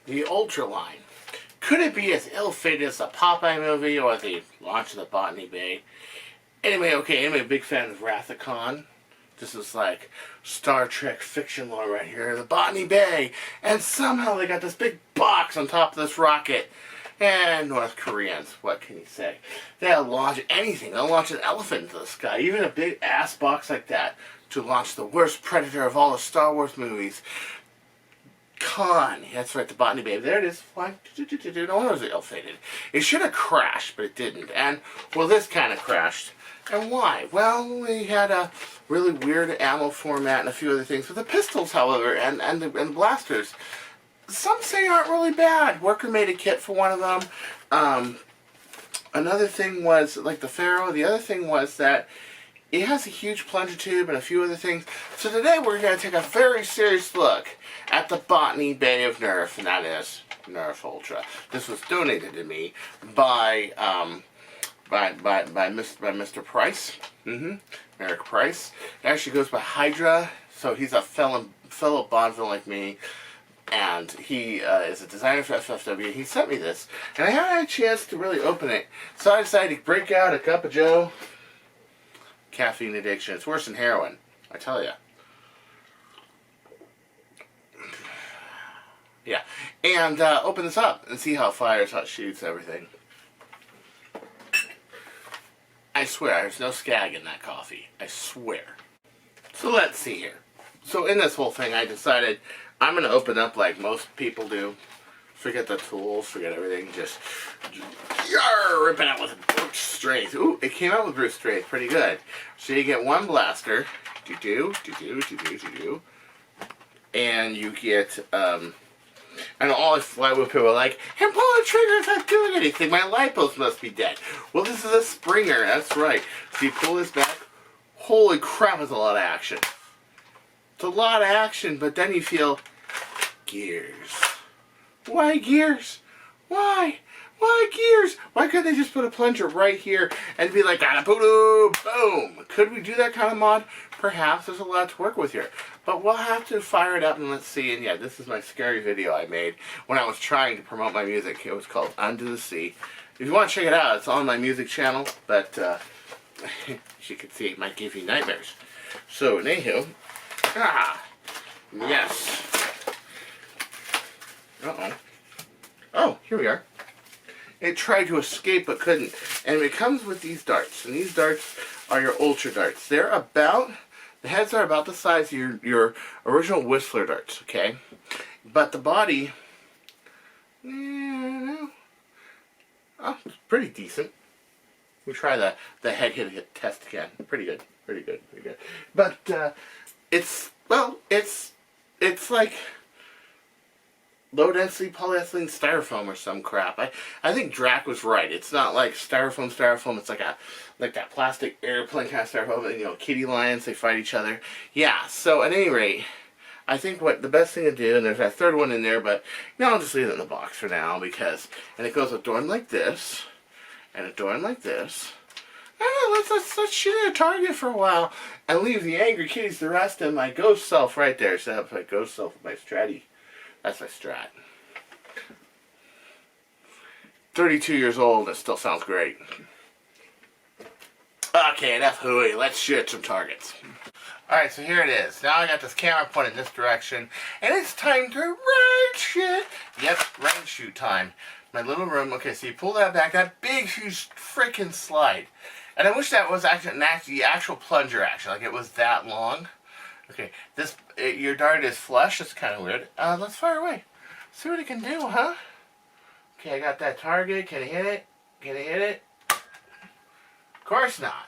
the Ultra line. Could it be as ill-fated as the Popeye movie or the launch of the Botany Bay? Anyway, big fan of Wrath of Khan. This is like Star Trek fiction lore right here. The Botany Bay. And somehow they got this big box on top of this rocket. And North Koreans, what can you say? They'll launch anything. They'll launch an elephant into the sky. Even a big ass box like that to launch the worst predator of all the Star Wars movies. Khan. That's right, the Botany Bay. There it is. Flying. No wonder it was ill-fated. It should have crashed, but it didn't. And, well, this kind of crashed. And why? Well, we had a really weird ammo format and a few other things. But the pistols, however, and the blasters, some say aren't really bad. Worker made a kit for one of them. Another thing was, like the Pharaoh, the other thing was that it has a huge plunger tube and a few other things. So today we're going to take a very serious look at the Botany Bay of Nerf, and that is Nerf Ultra. This was donated to me by Mr. Price. Eric Price. It actually goes by Hydra, so he's a fellow Bondville like me. And he is a designer for FFW. He sent me this, and I haven't had a chance to really open it. So I decided to break out a cup of Joe. Caffeine addiction. It's worse than heroin, I tell you. Yeah. And open this up and see how it fires, how it shoots, everything. I swear, there's no skag in that coffee. I swear. So let's see here. So in this whole thing, I decided I'm going to open up like most people do. Forget the tools, forget everything. Just rip it out with brute strength. Ooh, it came out with brute strength. Pretty good. So you get one blaster. And you get, and all the flywheel people are like, I'm pulling the trigger, it's not doing anything. My lipos must be dead. Well, this is a Springer. That's right. So you pull this back. Holy crap, it's a lot of action. It's a lot of action, but then you feel gears. Why gears? Why? Why gears? Why couldn't they just put a plunger right here and be like, boom? Could we do that kind of mod? Perhaps. There's a lot to work with here. But we'll have to fire it up and let's see. And yeah, this is my scary video I made when I was trying to promote my music. It was called Under the Sea. If you want to check it out, it's on my music channel. But as you can see, it might give you nightmares. So, anywho. Yes. Oh, here we are. It tried to escape but couldn't. And it comes with these darts. And these darts are your Ultra darts. They're about, the heads are about the size of your original Whistler darts, okay? But the body, oh, it's pretty decent. We'll try the head hit test again. Pretty good. But it's like low-density polyethylene styrofoam or some crap. I think Drac was right. It's not like styrofoam. It's like that plastic airplane kind of styrofoam. You know, kitty lions, they fight each other. Yeah, so at any rate, I think what the best thing to do, and there's that third one in there, but no, I'll just leave it in the box for now because, and it goes adorned like this, and adorned like this. Let's shoot at a target for a while and leave the angry kitties the rest of my ghost self right there. So that's my ghost self with my stratty. That's my strat. 32 years old, it still sounds great. Okay, enough hooey. Let's shoot at some targets. Alright, so here it is. Now I got this camera pointed in this direction, and it's time to range shoot. Yep, range shoot time. My little room. Okay, so you pull that back, that big, huge freaking slide. And I wish that was actually the actual plunger action, like it was that long. Okay, your dart is flush. It's kind of weird. Let's fire away. See what it can do, huh? Okay, I got that target. Can it hit it? Can it hit it? Of course not.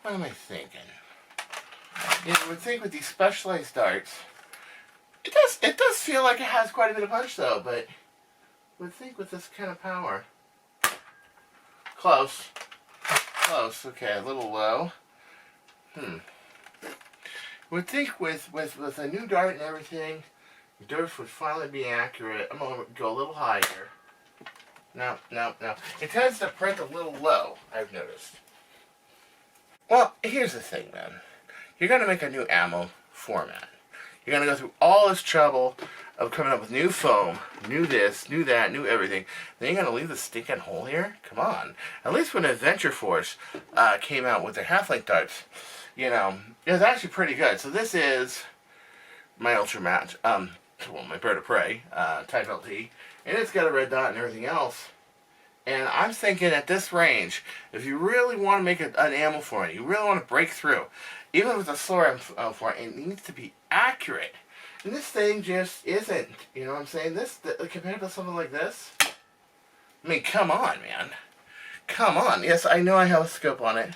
What am I thinking? You would think with these specialized darts, it does feel like it has quite a bit of punch though, but would think with this kind of power. Close. Okay, a little low. Would think with a new dart and everything, the dart would finally be accurate. I'm going to go a little higher. No. It tends to print a little low, I've noticed. Well, here's the thing, man. You're going to make a new ammo format. You're going to go through all this trouble of coming up with new foam, new this, new that, new everything. Then you're going to leave the stinking hole here? Come on. At least when Adventure Force came out with their half-length darts, you know, it was actually pretty good. So this is my Ultra Match, well, my Bird of Prey, Type LT, and it's got a red dot and everything else. And I'm thinking at this range, if you really want to make an ammo for it, you really want to break through, even with a slower ammo for it, it needs to be accurate. And this thing just isn't, you know what I'm saying? This, compared to something like this, I mean, come on, man. Come on. Yes, I know I have a scope on it.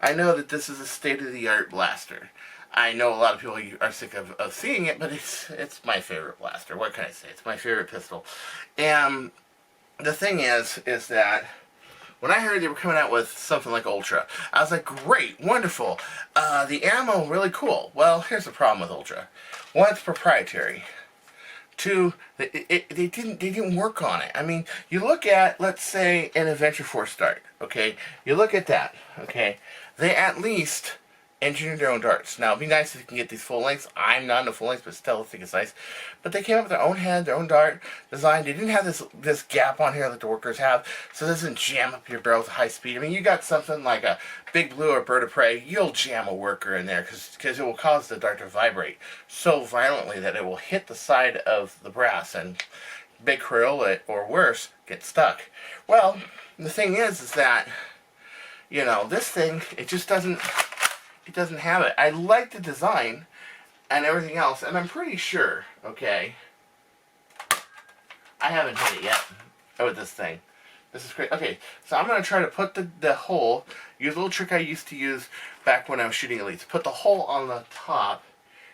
I know that this is a state-of-the-art blaster. I know a lot of people are sick of seeing it, but it's my favorite blaster. What can I say? It's my favorite pistol. And the thing is that when I heard they were coming out with something like Ultra, I was like, great, wonderful. The ammo, really cool. Well, here's the problem with Ultra. One, it's proprietary. Two, they didn't work on it. I mean, you look at, let's say, an Adventure Force dart, okay? You look at that, okay? They at least engineered their own darts. Now, it'd be nice if you can get these full lengths. I'm not into full lengths, but still, I think it's nice. But they came up with their own head, their own dart design. They didn't have this gap on here that the workers have, so it doesn't jam up your barrel at high speed. I mean, you got something like a Big Blue or Bird of Prey, you'll jam a worker in there because it will cause the dart to vibrate so violently that it will hit the side of the brass and Big Crayola, or worse, get stuck. Well, the thing is that, you know, this thing, it just doesn't have it. I like the design and everything else, and I'm pretty sure, okay, I haven't hit it yet with this thing. This is great. Okay, so I'm going to try to put the hole, use a little trick I used to use back when I was shooting elites. Put the hole on the top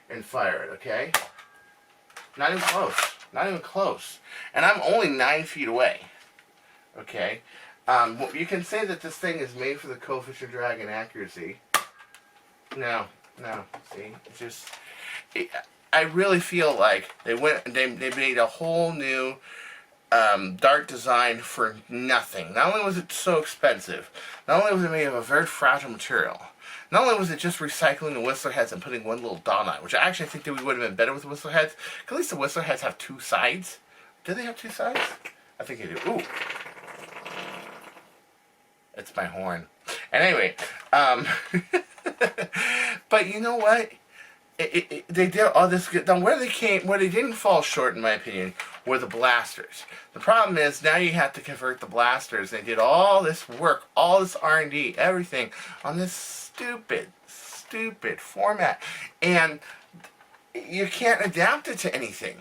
and fire it, okay? Not even close. Not even close. And I'm only 9 feet away, okay? You can say that this thing is made for the coefficient drag and accuracy. No, see, it's just, I really feel like they made a whole new dart design for nothing. Not only was it so expensive, not only was it made of a very fragile material, not only was it just recycling the Whistler heads and putting one little dot on it, which I actually think that we would have been better with the Whistler heads, because at least the Whistler heads have 2 sides. Do they have 2 sides? I think they do. Ooh. It's my horn. And anyway, but you know what? They did all this good. Now, where they didn't fall short, in my opinion, were the blasters. The problem is now you have to convert the blasters. They did all this work, all this R&D, everything on this stupid format, and you can't adapt it to anything.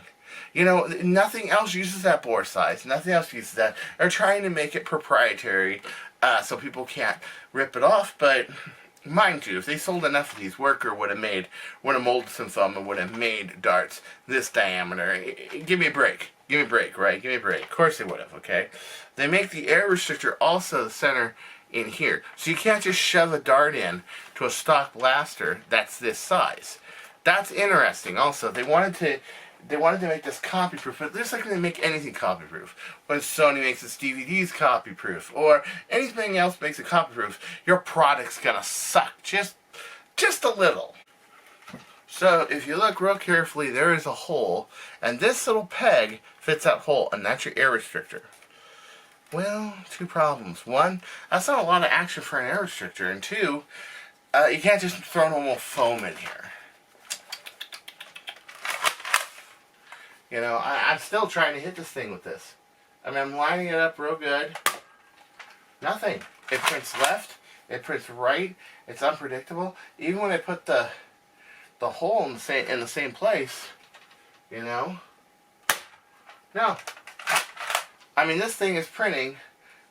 You know, nothing else uses that bore size. Nothing else uses that. They're trying to make it proprietary, so people can't rip it off, but mind you, if they sold enough of these, Worker would have molded some foam and would have made darts this diameter. Give me a break. Give me a break, right? Give me a break. Of course they would have, okay? They make the air restrictor also the center in here. So you can't just shove a dart in to a stock blaster that's this size. That's interesting also. They wanted to make this copy-proof, but they're just like going to make anything copy-proof. When Sony makes its DVDs copy-proof, or anything else makes it copy-proof, your product's going to suck just a little. So, if you look real carefully, there is a hole, and this little peg fits that hole, and that's your air restrictor. Well, 2 problems. 1, that's not a lot of action for an air restrictor, and 2, you can't just throw normal foam in here. You know, I'm still trying to hit this thing with this. I mean, I'm lining it up real good. Nothing. It prints left. It prints right. It's unpredictable. Even when I put the hole in the same place, you know. No. I mean, this thing is printing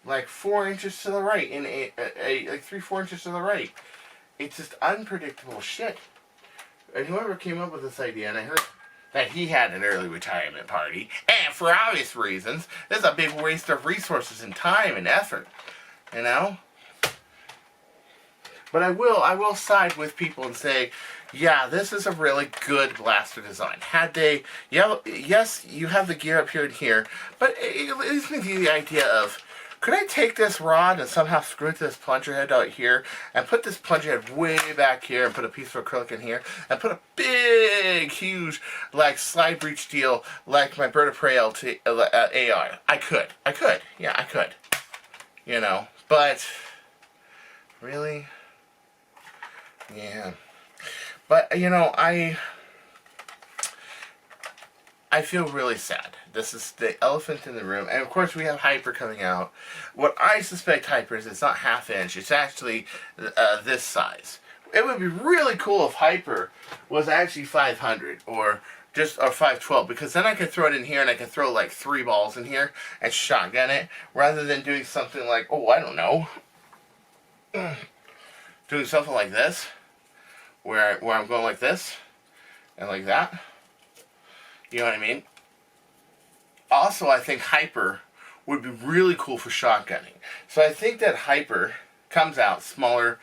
like 4 inches to the right, in like 3-4 inches to the right. It's just unpredictable shit. And whoever came up with this idea, and I heard that he had an early retirement party, and for obvious reasons, this is a big waste of resources and time and effort, you know? But I will side with people and say, yeah, this is a really good blaster design. Yes, you have the gear up here and here, but it leaves me the idea of, Could I take this rod and somehow screw it to this plunger head out here and put this plunger head way back here and put a piece of acrylic in here and put a big, huge, like slide breech deal like my Bird of Prey LT, AR? I could. Yeah, I could. You know, but really? Yeah. But, you know, I feel really sad. This is the elephant in the room. And, of course, we have Hyper coming out. What I suspect Hyper is it's not half-inch. It's actually this size. It would be really cool if Hyper was actually 500 or 512, because then I could throw it in here and I could throw like 3 balls in here and shotgun it, rather than doing something like, oh, I don't know, doing something like this, where I'm going like this and like that. You know what I mean? Also, I think Hyper would be really cool for shotgunning. So I think that Hyper comes out smaller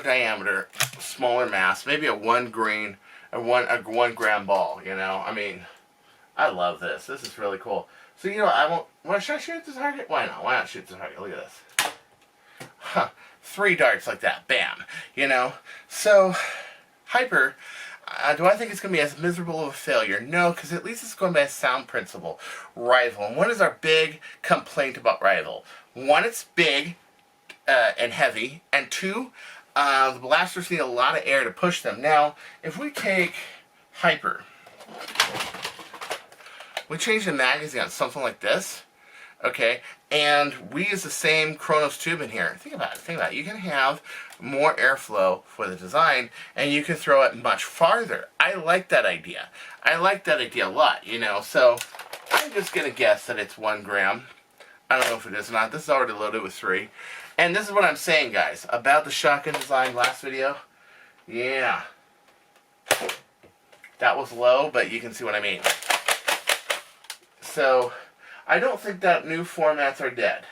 diameter, smaller mass, maybe a 1 grain, a 1 gram ball. You know, I mean, I love this. This is really cool. So, you know, should I shoot the target? Why not? Why not shoot the target? Look at this. Huh. 3 darts like that. Bam. You know? So, Hyper, do I think it's going to be as miserable of a failure? No, because at least it's going by a sound principle. Rival. And what is our big complaint about Rival? 1, it's big and heavy. And 2, the blasters need a lot of air to push them. Now, if we take Hyper, we change the magazine on something like this, okay, and we use the same Kronos tube in here. Think about it. You can have more airflow for the design, and you can throw it much farther. I like that idea. I like that idea a lot, you know. So I'm just going to guess that it's 1 gram. I don't know if it is or not. This is already loaded with 3. And this is what I'm saying, guys, about the shotgun design last video. Yeah. That was low, but you can see what I mean. So, I don't think that new formats are dead.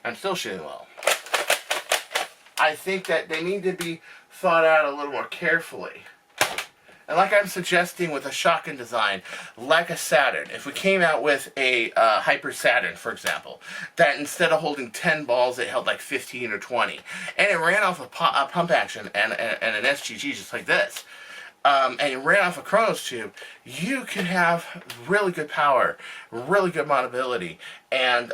I'm still shooting low. I think that they need to be thought out a little more carefully. And like I'm suggesting with a shotgun design, like a Saturn, if we came out with a Hyper Saturn, for example, that instead of holding 10 balls, it held like 15 or 20, and it ran off a pump action and an SGG just like this, and it ran off a Kronos tube, you can have really good power, really good moddability, and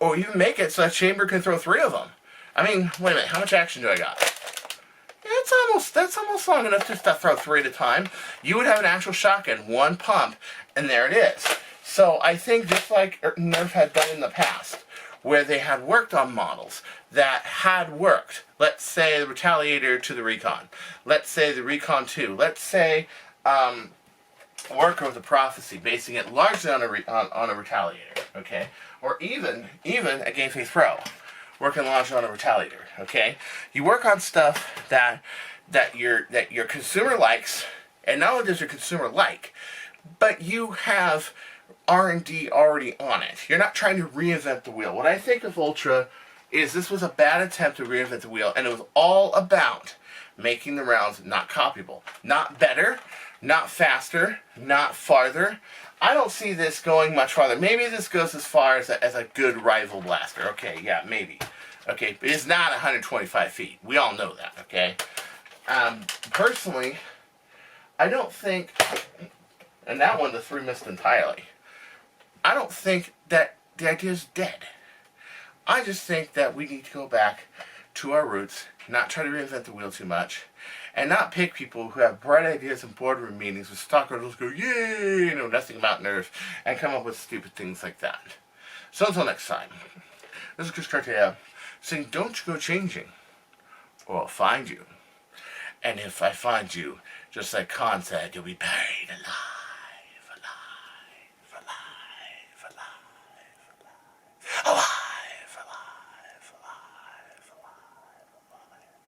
or even make it so that chamber can throw 3 of them. I mean, wait a minute, how much action do I got? That's almost long enough just to throw 3 at a time. You would have an actual shotgun, 1 pump, and there it is. So I think just like Nerf had done in the past, where they had worked on models that had worked. Let's say the Retaliator to the Recon. Let's say the Recon 2. Let's say Worker with the Prophecy, basing it largely on a Retaliator, okay? Or even a Game Face Pro, working largely on a Retaliator, okay? You work on stuff that your consumer likes, and not only does your consumer like, but you have R&D already on it. You're not trying to reinvent the wheel. What I think of Ultra is this was a bad attempt to reinvent the wheel, and it was all about making the rounds not copyable. Not better, not faster, not farther. I don't see this going much farther. Maybe this goes as far as a good rival blaster. Okay, yeah, maybe. Okay, but it's not 125 feet. We all know that, okay? Personally, I don't think, and that one, the 3 missed entirely. I don't think that the idea is dead. I just think that we need to go back to our roots, not try to reinvent the wheel too much, and not pick people who have bright ideas in boardroom meetings with stockholders go, yay, know nothing about Nerf, and come up with stupid things like that. So until next time, this is Cartaya saying, don't you go changing, or I'll find you. And if I find you, just like Khan said, you'll be buried alive.